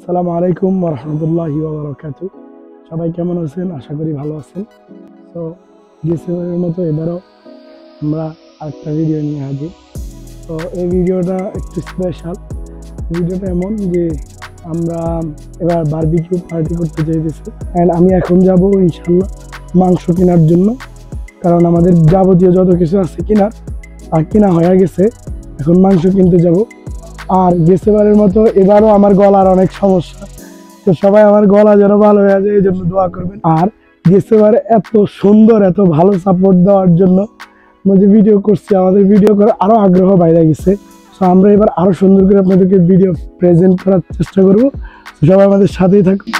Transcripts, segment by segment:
আসসালামু আলাইকুম ওয়া রাহমাতুল্লাহি ওয়া বারাকাতুহু। সবাই কেমন আছেন? আশা করি ভালো আছেন। তো ডিসেম্বরের মতো এবারও আমরা আরেকটা ভিডিও নিয়ে হাজির। তো এই ভিডিওটা একটু স্পেশাল। ভিডিওটা এমন যে আমরা এবার বারবিকিউ পার্টি করতে চাইতেছি অ্যান্ড আমি এখন যাব ইনশাল্লাহ মাংস কেনার জন্য, কারণ আমাদের যাবতীয় যত কিছু আছে কেনার আর কেনা হয়ে গেছে। এখন মাংস কিনতে যাব। আর গেছেবারের মতো এবারও আমার গলার অনেক সমস্যা, তো সবাই আমার গলা যেন ভালো হয়ে যায় এই জন্য দোয়া করবেন। আর গেছেবারে এত সুন্দর এত ভালো সাপোর্ট দেওয়ার জন্য আমরা যে ভিডিও করছি, আমাদের ভিডিও করার আরো আগ্রহ বাইরে গেছে। তো আমরা এবার আরো সুন্দর করে আপনাদেরকে ভিডিও প্রেজেন্ট করার চেষ্টা করব। সবাই আমাদের সাথেই থাকুন।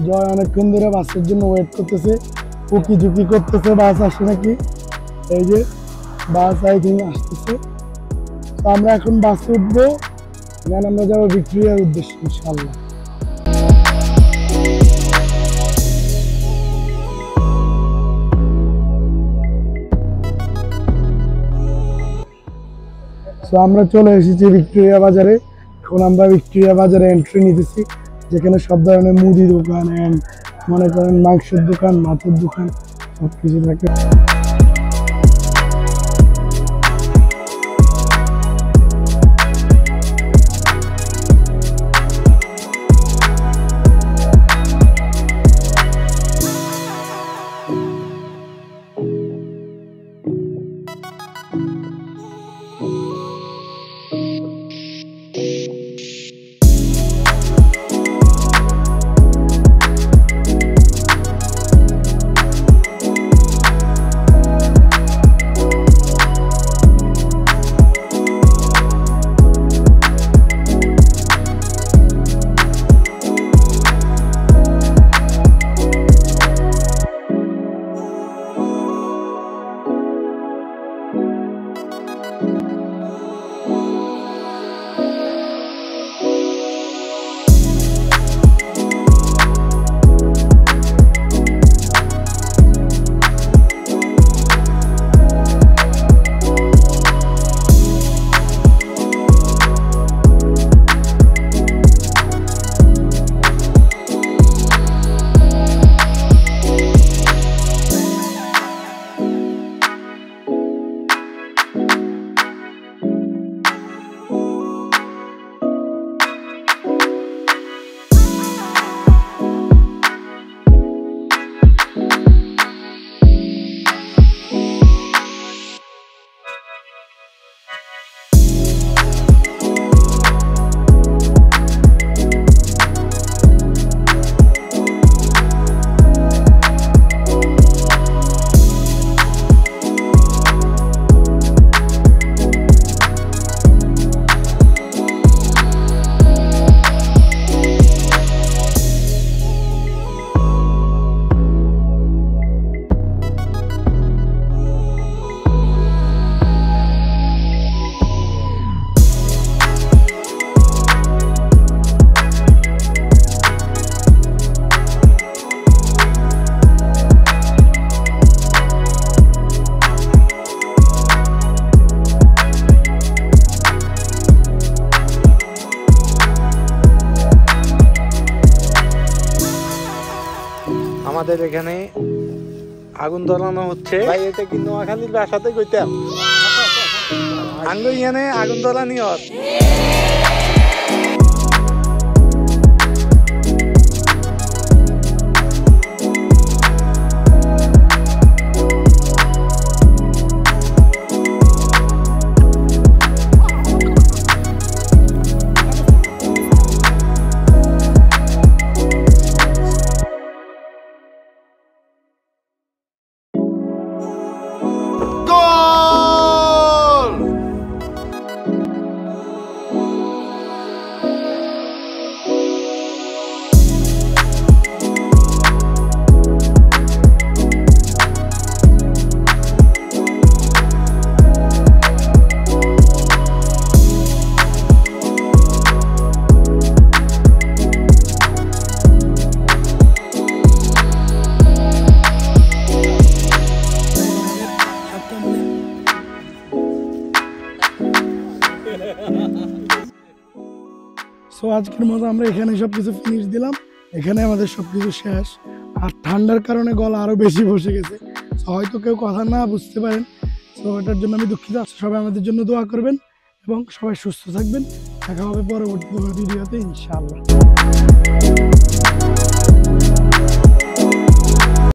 জয় অনেকক্ষণ ধরে বাসের জন্য ওয়েট করতেছে, উকি ঝুঁকি করতেছে বাস আসে নাকি। এই যে বাস আই থিঙ্ক আসতেছে। তো আমরা এখন বাসে উঠবো, দেন আমরা যাবো ভিক্টোরিয়ার উদ্দেশ্যে ইনশাল্লাহ। তো আমরা চলে এসেছি ভিক্টোরিয়া বাজারে। এখন আমরা ভিক্টোরিয়া বাজারে এন্ট্রি নিতেছি, যেখানে সব ধরনের মুদি দোকান অ্যান্ড মনে করেন মাংসের দোকান, মাছের দোকান সব কিছু থাকে। আমাদের এখানে আগুন ধরানো হচ্ছে ভাই, এটা কিন্তু নোয়াখালীর ভাষাতে কইতাম আঙ্গু এখানে আগুন ধরানি হর। সো আজকের মতো আমরা এখানে সব কিছু ফিনিশ দিলাম, এখানে আমাদের সব কিছু শেষ। আর ঠান্ডার কারণে গলা আরও বেশি বসে গেছে, সো হয়তো কেউ কথা না বুঝতে পারেন, সো এটার জন্য আমি দুঃখিত। সবাই আমাদের জন্য দোয়া করবেন এবং সবাই সুস্থ থাকবেন। দেখা হবে পরবর্তী কোনো ভিডিওতে ইনশাআল্লাহ।